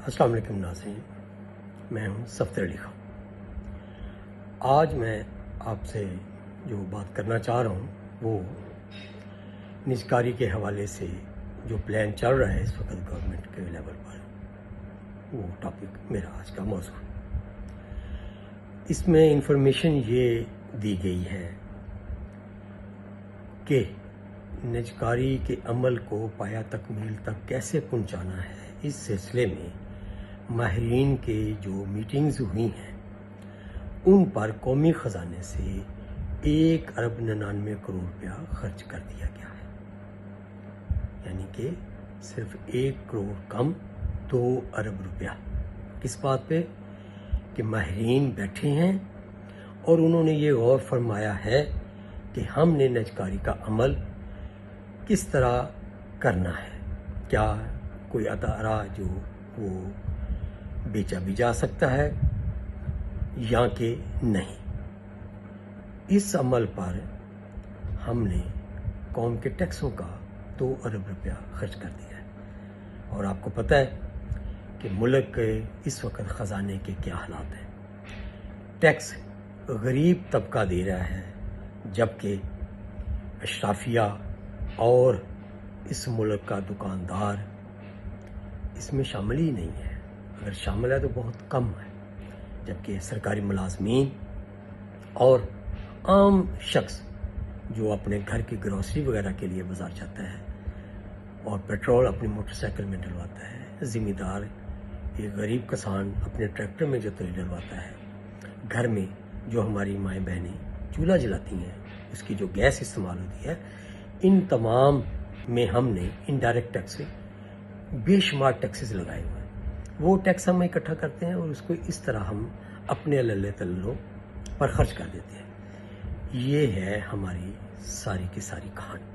السلام علیکم ناظرین، میں ہوں صفدر علی خان۔ آج میں آپ سے جو بات کرنا چاہ رہا ہوں وہ نجکاری کے حوالے سے جو پلان چل رہا ہے اس وقت گورنمنٹ کے لیول پر، وہ ٹاپک میرا آج کا موضوع ہے۔ اس میں انفارمیشن یہ دی گئی ہے کہ نجکاری کے عمل کو پایہ تکمیل تک کیسے پہنچانا ہے۔ اس سلسلے میں ماہرین کے جو میٹنگز ہوئی ہیں ان پر قومی خزانے سے 1.99 ارب روپیہ خرچ کر دیا گیا ہے، یعنی کہ صرف 1 کروڑ کم 2 ارب روپیہ۔ کس بات پہ؟ کہ ماہرین بیٹھے ہیں اور انہوں نے یہ غور فرمایا ہے کہ ہم نے نجکاری کا عمل کس طرح کرنا ہے، کیا کوئی ادارہ جو وہ بیچا بھی جا سکتا ہے یا کہ نہیں۔ اس عمل پر ہم نے قوم کے ٹیکسوں کا 2 ارب روپیہ خرچ کر دیا ہے، اور آپ کو پتہ ہے کہ ملک کے اس وقت خزانے کے کیا حالات ہیں۔ ٹیکس غریب طبقہ دے رہا ہے، جبکہ اشرافیہ اور اس ملک کا دکاندار اس میں شامل ہی نہیں ہے، اگر شامل ہے تو بہت کم ہے، جبکہ سرکاری ملازمین اور عام شخص جو اپنے گھر کی گروسری وغیرہ کے لیے بازار جاتا ہے اور پیٹرول اپنی موٹر سائیکل میں ڈلواتا ہے، ذمہ دار ایک غریب کسان اپنے ٹریکٹر میں جو تیل ڈلواتا ہے، گھر میں جو ہماری مائیں بہنیں چولہا جلاتی ہیں اس کی جو گیس استعمال ہوتی ہے، ان تمام میں ہم نے انڈائریکٹ ٹیکس سے بے شمار ٹیکسز لگائے ہوئے ہیں۔ وہ ٹیکس ہم اکٹھا کرتے ہیں اور اس کو اس طرح ہم اپنے اللہ تلو پر خرچ کر دیتے ہیں۔ یہ ہے ہماری ساری کی ساری کہانی،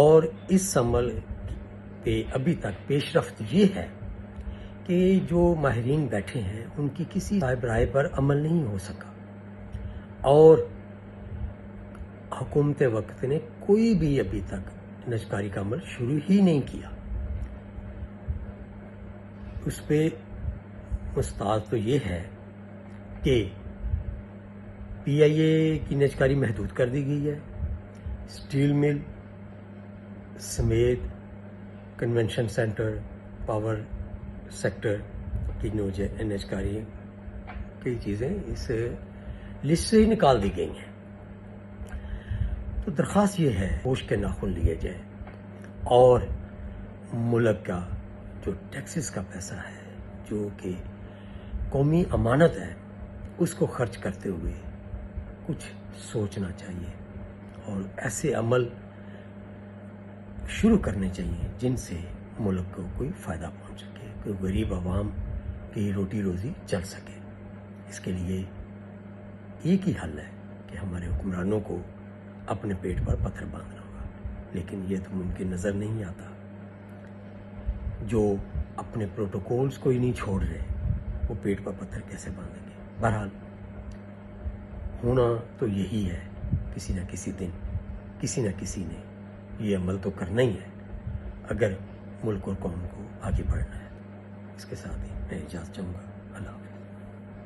اور اس عمل پہ ابھی تک پیش رفت یہ ہے کہ جو ماہرین بیٹھے ہیں ان کی کسی صاحب رائے پر عمل نہیں ہو سکا، اور حکومت وقت نے کوئی بھی ابھی تک نجکاری کا عمل شروع ہی نہیں کیا۔ اس پہ مستعد تو یہ ہے کہ پی آئی اے کی نجکاری محدود کر دی گئی ہے، اسٹیل مل سمیت کنونشن سینٹر، پاور سیکٹر کی نجکاری کئی چیزیں اس لسٹ سے ہی نکال دی گئی ہیں۔ تو درخواست یہ ہے ہوش کے ناخن لیے جائے اور ملک کا جو ٹیکسز کا پیسہ ہے جو کہ قومی امانت ہے اس کو خرچ کرتے ہوئے کچھ سوچنا چاہیے، اور ایسے عمل شروع کرنے چاہیے جن سے ملک کو کوئی فائدہ پہنچ سکے، کوئی غریب عوام کی روٹی روزی چل سکے۔ اس کے لیے ایک ہی حل ہے کہ ہمارے حکمرانوں کو اپنے پیٹ پر پتھر باندھنا ہوگا، لیکن یہ تو ممکن نظر نہیں آتا۔ جو اپنے پروٹوکولز کو ہی نہیں چھوڑ رہے وہ پیٹ پر پتھر کیسے باندھیں گے؟ بہرحال ہونا تو یہی ہے، کسی نہ کسی دن کسی نہ کسی نے یہ عمل تو کرنا ہی ہے اگر ملک اور قوم کو آگے بڑھنا ہے۔ اس کے ساتھ ہی میں اجازت چاہوں گا۔